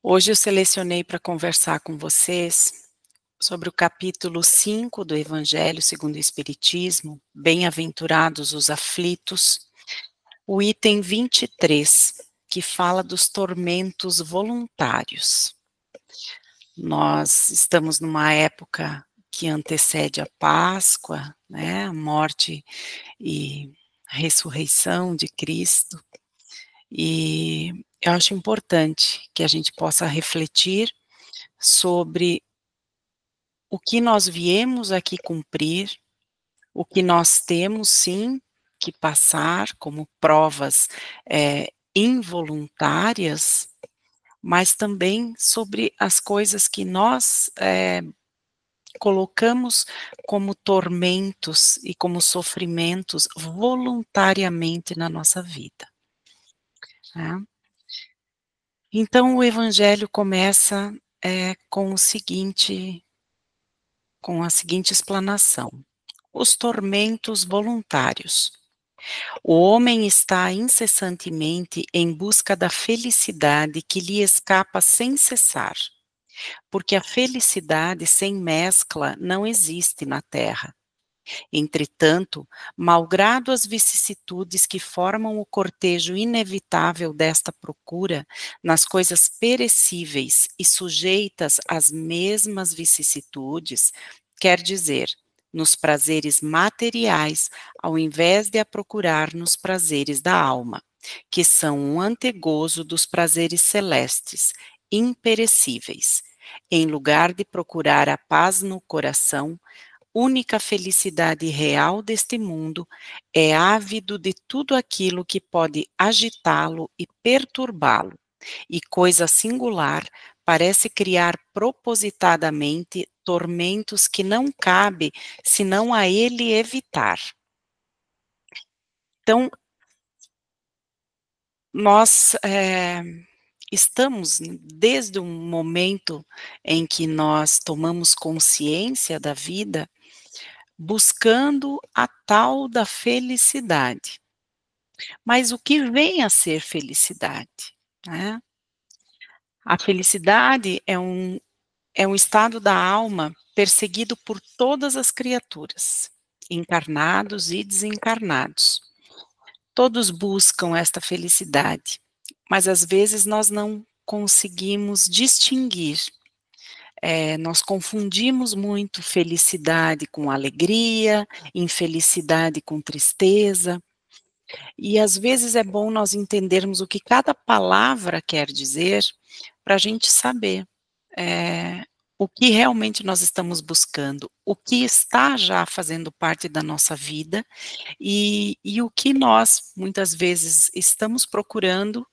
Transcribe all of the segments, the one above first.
Hoje eu selecionei para conversar com vocês sobre o capítulo 5 do Evangelho segundo o Espiritismo, Bem-aventurados os aflitos, o item 23, que fala dos tormentos voluntários. Nós estamos numa época que antecede a Páscoa, né, a morte e ressurreição de Cristo, e eu acho importante que a gente possa refletir sobre o que nós viemos aqui cumprir, o que nós temos sim que passar como provas involuntárias, mas também sobre as coisas que nós colocamos como tormentos e como sofrimentos voluntariamente na nossa vida, né? Então o Evangelho começa com a seguinte explanação: os tormentos voluntários. O homem está incessantemente em busca da felicidade que lhe escapa sem cessar, porque a felicidade sem mescla não existe na terra. Entretanto, malgrado as vicissitudes que formam o cortejo inevitável desta procura nas coisas perecíveis e sujeitas às mesmas vicissitudes, quer dizer, nos prazeres materiais, ao invés de a procurar nos prazeres da alma, que são um antegozo dos prazeres celestes, imperecíveis. Em lugar de procurar a paz no coração, única felicidade real deste mundo, é ávido de tudo aquilo que pode agitá-lo e perturbá-lo, e coisa singular, parece criar propositadamente tormentos que não cabe senão a ele evitar. Então, nós estamos, desde o momento em que nós tomamos consciência da vida, buscando a tal da felicidade. Mas o que vem a ser felicidade, né? A felicidade é um estado da alma perseguido por todas as criaturas, encarnados e desencarnados. Todos buscam esta felicidade, mas às vezes nós não conseguimos distinguir. Nós confundimos muito felicidade com alegria, infelicidade com tristeza, e às vezes é bom nós entendermos o que cada palavra quer dizer, para a gente saber o que realmente nós estamos buscando, o que está já fazendo parte da nossa vida, e o que nós, muitas vezes, estamos procurando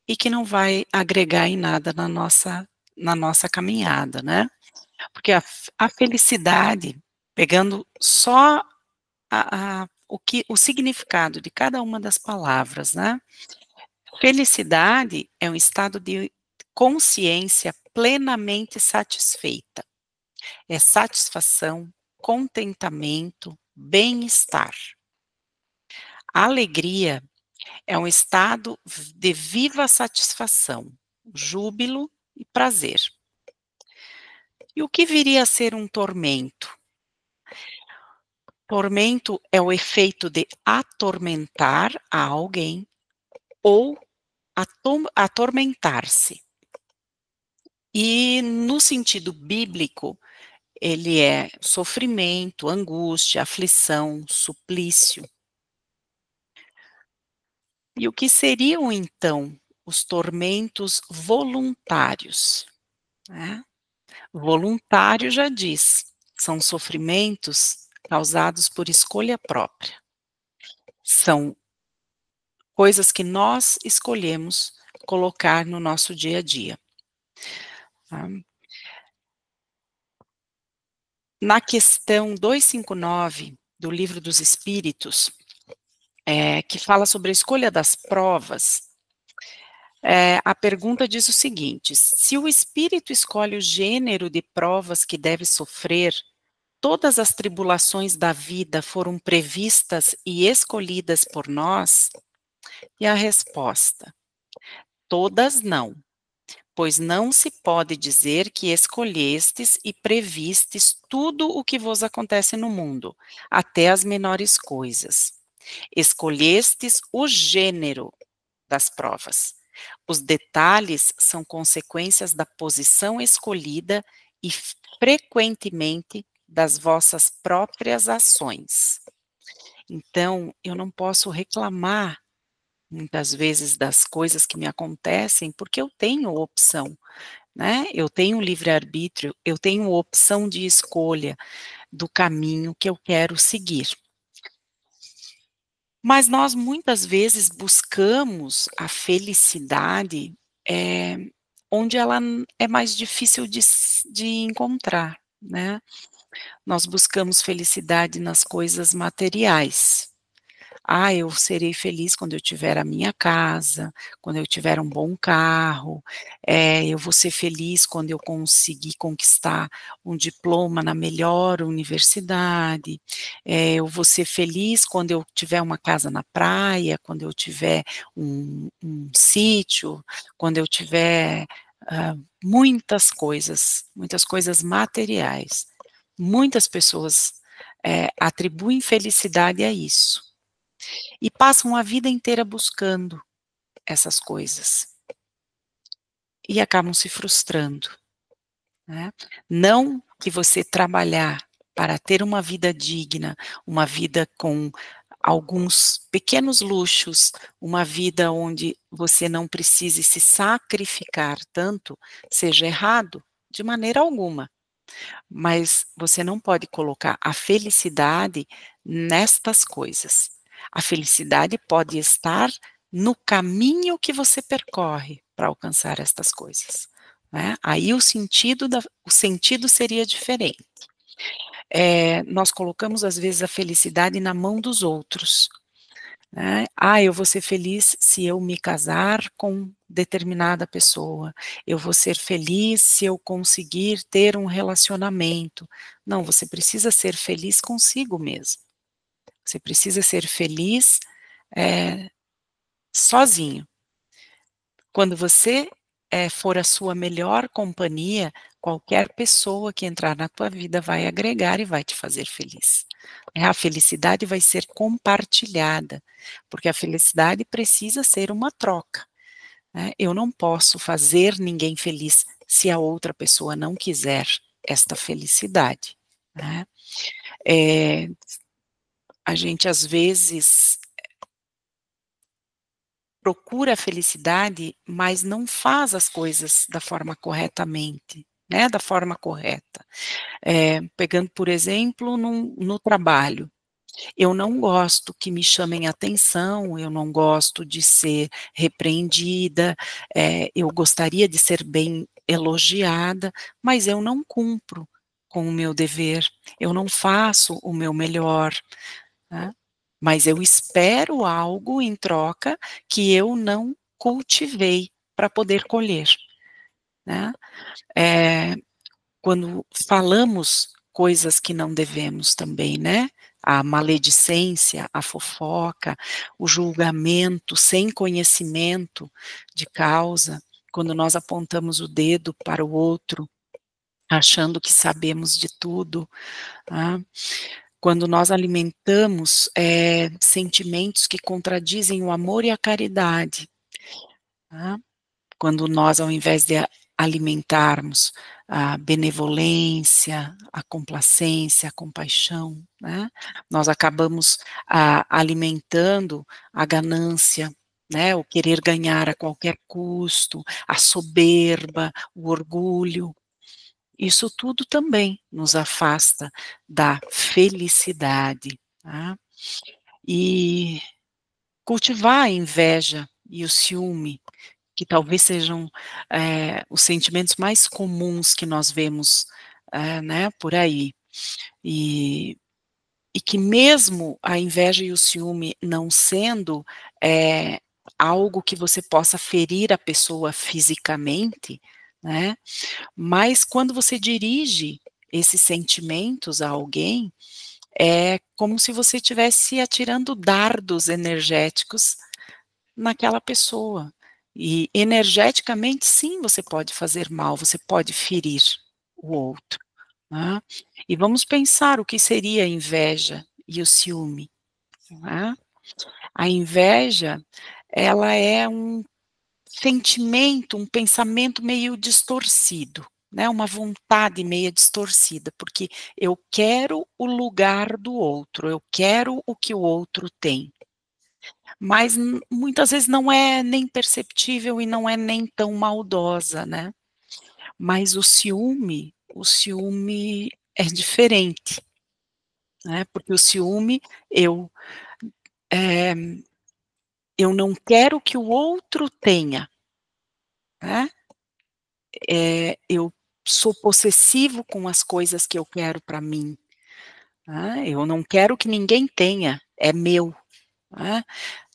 e que não vai agregar em nada na nossa caminhada, né? Porque a felicidade, pegando só o significado de cada uma das palavras, né? Felicidade é um estado de consciência plenamente satisfeita. É satisfação, contentamento, bem-estar. Alegria é um estado de viva satisfação, júbilo e prazer. E o que viria a ser um tormento? Tormento é o efeito de atormentar a alguém ou atormentar-se. E no sentido bíblico, ele é sofrimento, angústia, aflição, suplício. E o que seriam então os tormentos voluntários, né? Voluntário já diz, são sofrimentos causados por escolha própria. São coisas que nós escolhemos colocar no nosso dia a dia. Tá? Na questão 259 do Livro dos Espíritos, que fala sobre a escolha das provas, a pergunta diz o seguinte: se o espírito escolhe o gênero de provas que deve sofrer, todas as tribulações da vida foram previstas e escolhidas por nós? E a resposta: todas não. Pois não se pode dizer que escolhestes e previstes tudo o que vos acontece no mundo, até as menores coisas. Escolhestes o gênero das provas. Os detalhes são consequências da posição escolhida e frequentemente das vossas próprias ações. Então, eu não posso reclamar muitas vezes das coisas que me acontecem, porque eu tenho opção, né, eu tenho livre-arbítrio, eu tenho opção de escolha do caminho que eu quero seguir. Mas nós muitas vezes buscamos a felicidade, onde ela é mais difícil de encontrar, né. Nós buscamos felicidade nas coisas materiais. Ah, eu serei feliz quando eu tiver a minha casa, quando eu tiver um bom carro, eu vou ser feliz quando eu conseguir conquistar um diploma na melhor universidade, eu vou ser feliz quando eu tiver uma casa na praia, quando eu tiver um sítio, quando eu tiver, muitas coisas materiais. Muitas pessoas, atribuem felicidade a isso. E passam a vida inteira buscando essas coisas. E acabam se frustrando, né. Não que você trabalhar para ter uma vida digna, uma vida com alguns pequenos luxos, uma vida onde você não precise se sacrificar tanto, seja errado, de maneira alguma. Mas você não pode colocar a felicidade nestas coisas. A felicidade pode estar no caminho que você percorre para alcançar estas coisas, né. Aí o sentido seria diferente. Nós colocamos às vezes a felicidade na mão dos outros, né. "Ah, eu vou ser feliz se eu me casar com determinada pessoa, eu vou ser feliz se eu conseguir ter um relacionamento". Não, você precisa ser feliz consigo mesmo. Você precisa ser feliz, eh, sozinho. Quando você, for a sua melhor companhia, qualquer pessoa que entrar na tua vida vai agregar e vai te fazer feliz. A felicidade vai ser compartilhada, porque a felicidade precisa ser uma troca, né. Eu não posso fazer ninguém feliz se a outra pessoa não quiser esta felicidade, né. Eh, a gente às vezes procura a felicidade, mas não faz as coisas da forma corretamente, né, da forma correta. Pegando, por exemplo, no trabalho, eu não gosto que me chamem atenção, eu não gosto de ser repreendida, eu gostaria de ser bem elogiada, mas eu não cumpro com o meu dever, eu não faço o meu melhor, né, mas eu espero algo em troca que eu não cultivei para poder colher, né. Eh, quando falamos coisas que não devemos também, né, a maledicência, a fofoca, o julgamento sem conhecimento de causa, quando nós apontamos o dedo para o outro, achando que sabemos de tudo, né. Quando nós alimentamos, sentimentos que contradizem o amor e a caridade, né. Quando nós, ao invés de alimentarmos a benevolência, a complacência, a compaixão, né, nós acabamos, alimentando a ganância, né, o querer ganhar a qualquer custo, a soberba, o orgulho. Isso tudo também nos afasta da felicidade, tá. E cultivar a inveja e o ciúme, que talvez sejam, os sentimentos mais comuns que nós vemos, né, por aí. E que mesmo a inveja e o ciúme não sendo, algo que você possa ferir a pessoa fisicamente, né, mas quando você dirige esses sentimentos a alguém, é como se você estivesse atirando dardos energéticos naquela pessoa. E energeticamente, sim, você pode fazer mal, você pode ferir o outro, né. E vamos pensar o que seria a inveja e o ciúme, né. A inveja, ela é um sentimento, um pensamento meio distorcido, né, uma vontade meia distorcida, porque eu quero o lugar do outro, eu quero o que o outro tem. Mas muitas vezes não é nem perceptível e não é nem tão maldosa, né. Mas o ciúme é diferente, né, porque o ciúme eu, eh, eu não quero que o outro tenha, né. Eu sou possessivo com as coisas que eu quero para mim, né, eu não quero que ninguém tenha, é meu, né.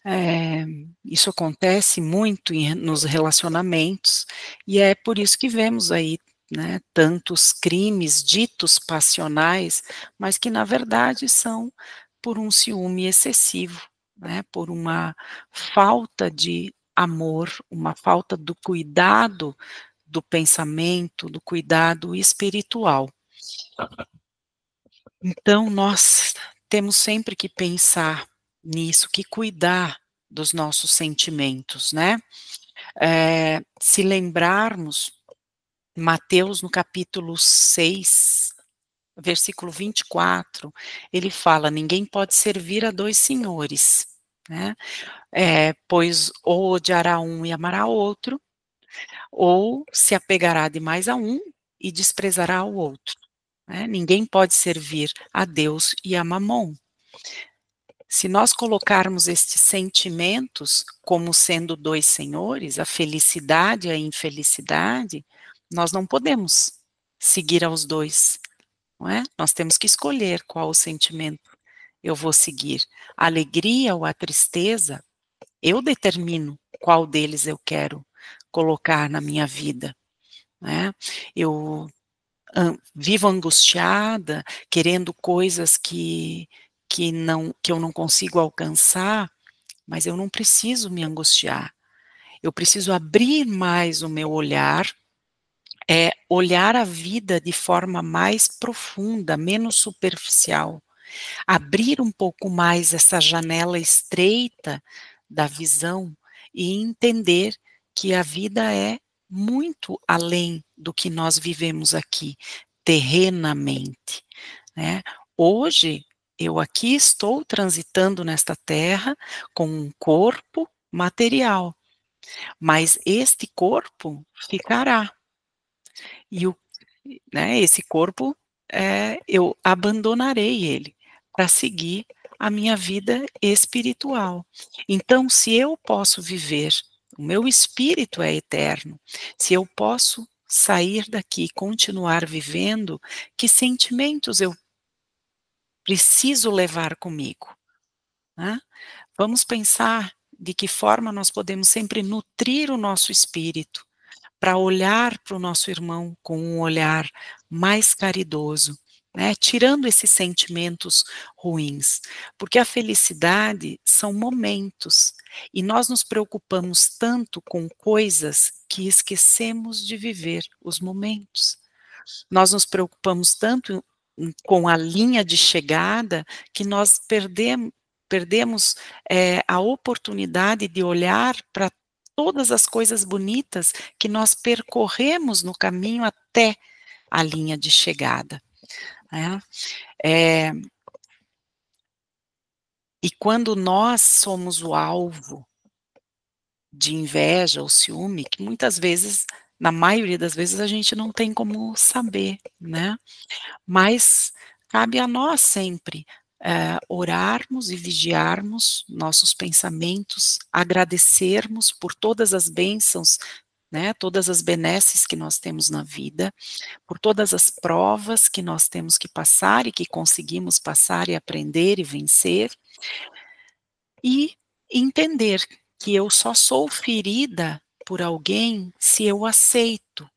Eh, Isso acontece muito nos relacionamentos, e é por isso que vemos aí, né, tantos crimes ditos passionais, mas que na verdade são por um ciúme excessivo, né, por uma falta de amor, uma falta do cuidado do pensamento, do cuidado espiritual. Então nós temos sempre que pensar nisso, que cuidar dos nossos sentimentos, né. Se lembrarmos, Mateus no capítulo 6, versículo 24, ele fala: "Ninguém pode servir a 2 senhores", né, "pois ou odiará um e amará outro, ou se apegará demais a um e desprezará o outro", né. Ninguém pode servir a Deus e a Mamom. Se nós colocarmos estes sentimentos como sendo 2 senhores, a felicidade e a infelicidade, nós não podemos seguir aos 2, não é? Nós temos que escolher qual o sentimento eu vou seguir. A alegria ou a tristeza, eu determino qual deles eu quero colocar na minha vida, né. Eu vivo angustiada, querendo coisas que eu não consigo alcançar, mas eu não preciso me angustiar. Eu preciso abrir mais o meu olhar, olhar a vida de forma mais profunda, menos superficial. Abrir um pouco mais essa janela estreita da visão e entender que a vida é muito além do que nós vivemos aqui, terrenamente, né. Hoje, eu aqui estou transitando nesta terra com um corpo material, mas este corpo ficará. E esse corpo, eu abandonarei ele para seguir a minha vida espiritual. Então, se eu posso viver, o meu espírito é eterno, se eu posso sair daqui e continuar vivendo, que sentimentos eu preciso levar comigo, né? Vamos pensar de que forma nós podemos sempre nutrir o nosso espírito, para olhar para o nosso irmão com um olhar mais caridoso, né, tirando esses sentimentos ruins, porque a felicidade são momentos, e nós nos preocupamos tanto com coisas que esquecemos de viver os momentos. Nós nos preocupamos tanto com a linha de chegada, que nós perdemos, a oportunidade de olhar para todas as coisas bonitas que nós percorremos no caminho até a linha de chegada, né. Eh, e quando nós somos o alvo de inveja ou ciúme, que muitas vezes, na maioria das vezes, a gente não tem como saber, né. Mas cabe a nós sempre, orarmos e vigiarmos nossos pensamentos, agradecermos por todas as bênçãos, né, todas as benesses que nós temos na vida, por todas as provas que nós temos que passar e que conseguimos passar e aprender e vencer, e entender que eu só sou ferida por alguém se eu aceito,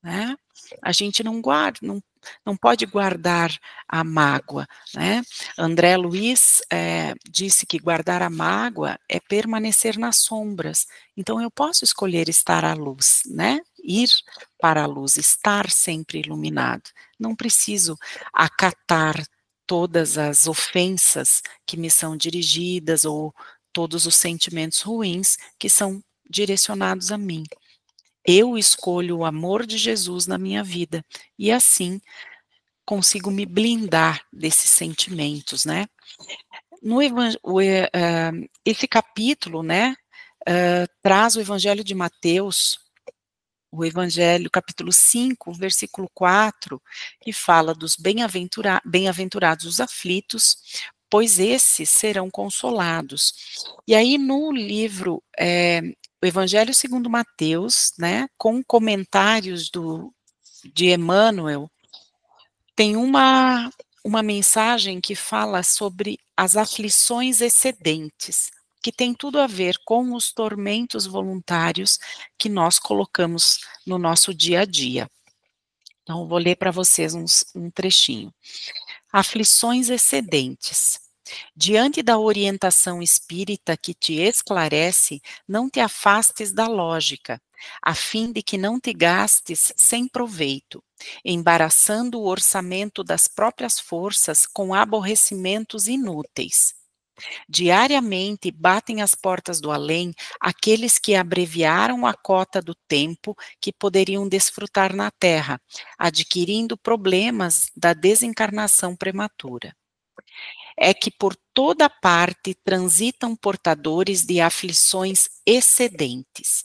né. A gente não guarda, não. não pode guardar a mágoa, né. André Luiz, disse que guardar a mágoa é permanecer nas sombras, então eu posso escolher estar à luz, né, ir para a luz, estar sempre iluminado. Não preciso acatar todas as ofensas que me são dirigidas ou todos os sentimentos ruins que são direcionados a mim. Eu escolho o amor de Jesus na minha vida, e assim consigo me blindar desses sentimentos, né. No evan o e Esse capítulo, né, traz o Evangelho de Mateus, o Evangelho capítulo 5, versículo 4, que fala dos bem-aventurados os aflitos, pois esses serão consolados. E aí no livro, o Evangelho segundo Mateus, né, com comentários de Emmanuel, tem uma mensagem que fala sobre as aflições excedentes, que tem tudo a ver com os tormentos voluntários que nós colocamos no nosso dia a dia. Então, vou ler para vocês um trechinho. Aflições excedentes. Diante da orientação espírita que te esclarece, não te afastes da lógica, a fim de que não te gastes sem proveito, embaraçando o orçamento das próprias forças com aborrecimentos inúteis. Diariamente batem às portas do além aqueles que abreviaram a cota do tempo que poderiam desfrutar na Terra, adquirindo problemas da desencarnação prematura. É que por toda parte transitam portadores de aflições excedentes.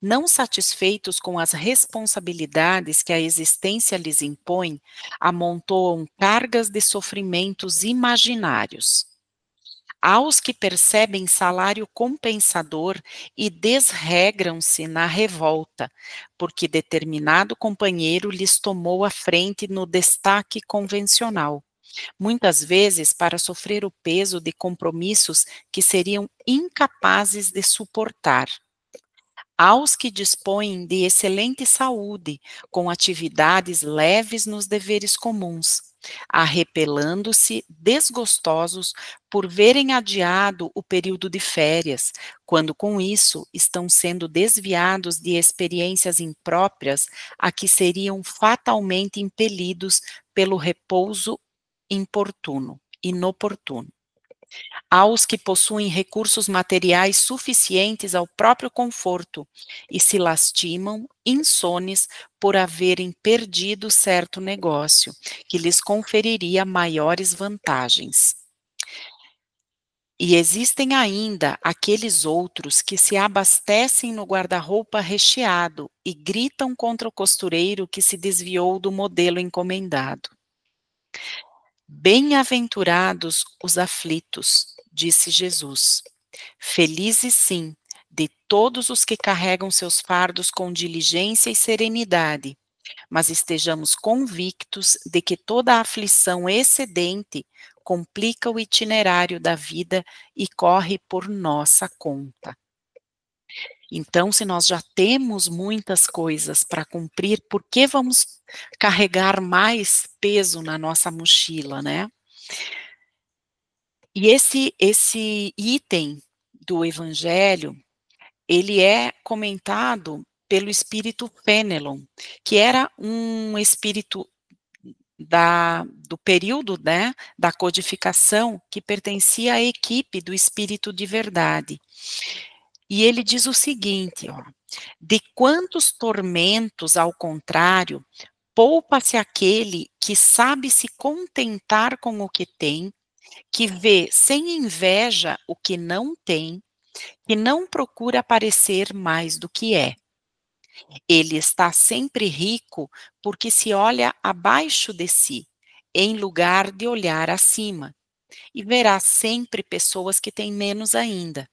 Não satisfeitos com as responsabilidades que a existência lhes impõe, amontoam cargas de sofrimentos imaginários. Aos que percebem salário compensador e desregram-se na revolta, porque determinado companheiro lhes tomou a frente no destaque convencional, muitas vezes para sofrer o peso de compromissos que seriam incapazes de suportar. Aos que dispõem de excelente saúde, com atividades leves nos deveres comuns, arrepelando-se desgostosos por verem adiado o período de férias, quando com isso estão sendo desviados de experiências impróprias a que seriam fatalmente impelidos pelo repouso inoportuno. Aos que possuem recursos materiais suficientes ao próprio conforto e se lastimam, insones, por haverem perdido certo negócio, que lhes conferiria maiores vantagens. E existem ainda aqueles outros que se abastecem no guarda-roupa recheado e gritam contra o costureiro que se desviou do modelo encomendado. Bem-aventurados os aflitos, disse Jesus. Felizes sim, de todos os que carregam seus fardos com diligência e serenidade, mas estejamos convictos de que toda aflição excedente complica o itinerário da vida e corre por nossa conta. Então, se nós já temos muitas coisas para cumprir, por que vamos carregar mais peso na nossa mochila, né? E esse item do evangelho, ele é comentado pelo espírito Fenelon, que era um espírito do período, né, da codificação, que pertencia à equipe do Espírito de Verdade. E ele diz o seguinte, ó: de quantos tormentos, ao contrário, poupa-se aquele que sabe se contentar com o que tem, que vê sem inveja o que não tem, que não procura parecer mais do que é. Ele está sempre rico porque se olha abaixo de si, em lugar de olhar acima, e verá sempre pessoas que têm menos ainda.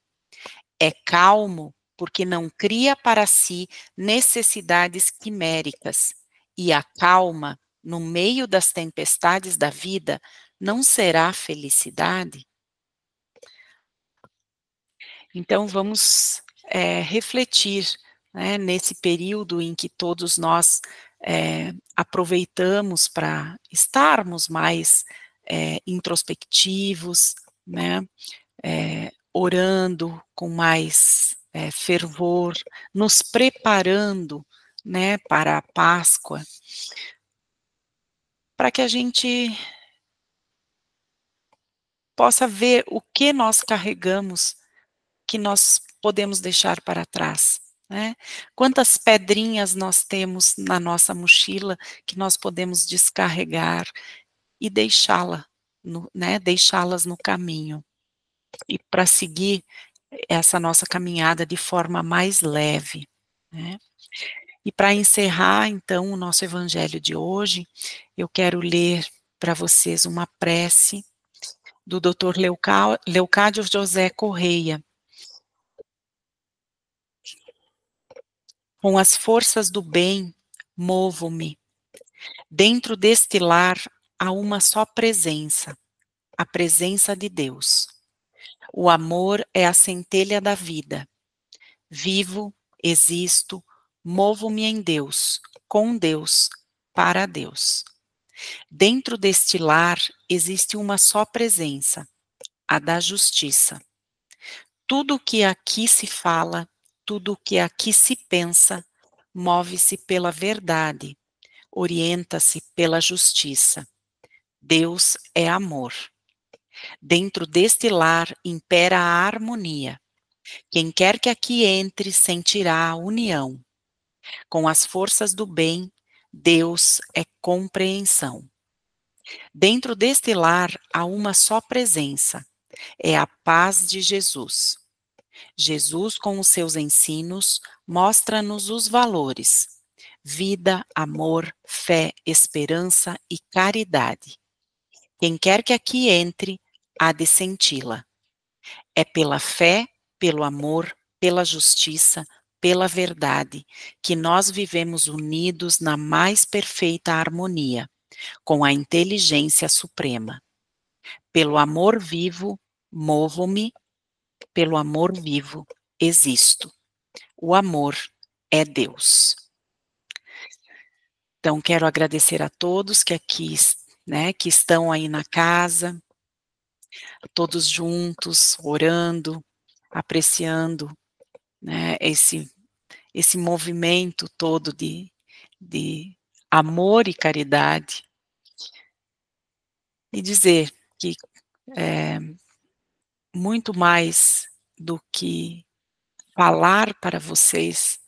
É calmo porque não cria para si necessidades quiméricas, e a calma, no meio das tempestades da vida, não será felicidade? Então vamos refletir né, nesse período em que todos nós, aproveitamos para estarmos mais, introspectivos, né, orando com mais, fervor, nos preparando, né, para a Páscoa, para que a gente possa ver o que nós carregamos, que nós podemos deixar para trás, né. Quantas pedrinhas nós temos na nossa mochila que nós podemos descarregar e deixá-las no caminho, e para seguir essa nossa caminhada de forma mais leve, né. E para encerrar, então, o nosso evangelho de hoje, eu quero ler para vocês uma prece do Dr. Leocádio José Correia. Com as forças do bem, movo-me. Dentro deste lar há uma só presença, a presença de Deus. O amor é a centelha da vida. Vivo, existo, movo-me em Deus, com Deus, para Deus. Dentro deste lar existe uma só presença, a da justiça. Tudo o que aqui se fala, tudo o que aqui se pensa, move-se pela verdade, orienta-se pela justiça. Deus é amor. Dentro deste lar impera a harmonia. Quem quer que aqui entre sentirá a união. Com as forças do bem, Deus é compreensão. Dentro deste lar há uma só presença, é a paz de Jesus. Jesus, com os seus ensinos, mostra-nos os valores: vida, amor, fé, esperança e caridade. Quem quer que aqui entre, há de senti-la. É pela fé, pelo amor, pela justiça, pela verdade, que nós vivemos unidos na mais perfeita harmonia, com a inteligência suprema. Pelo amor vivo, movo-me, pelo amor vivo, existo. O amor é Deus. Então, quero agradecer a todos que aqui, né, que estão aí na casa, todos juntos, orando, apreciando, né, esse movimento todo de amor e caridade, e dizer que, muito mais do que falar para vocês,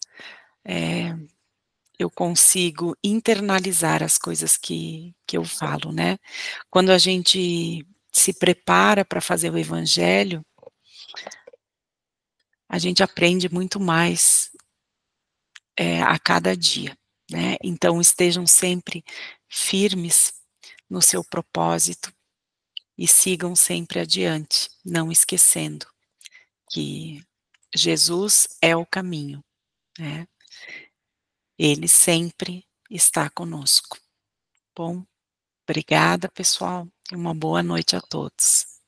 eu consigo internalizar as coisas que eu falo, né. Quando a gente se prepara para fazer o evangelho, a gente aprende muito mais, a cada dia, né. Então estejam sempre firmes no seu propósito e sigam sempre adiante, não esquecendo que Jesus é o caminho, né. Ele sempre está conosco. Bom, obrigada pessoal, e uma boa noite a todos.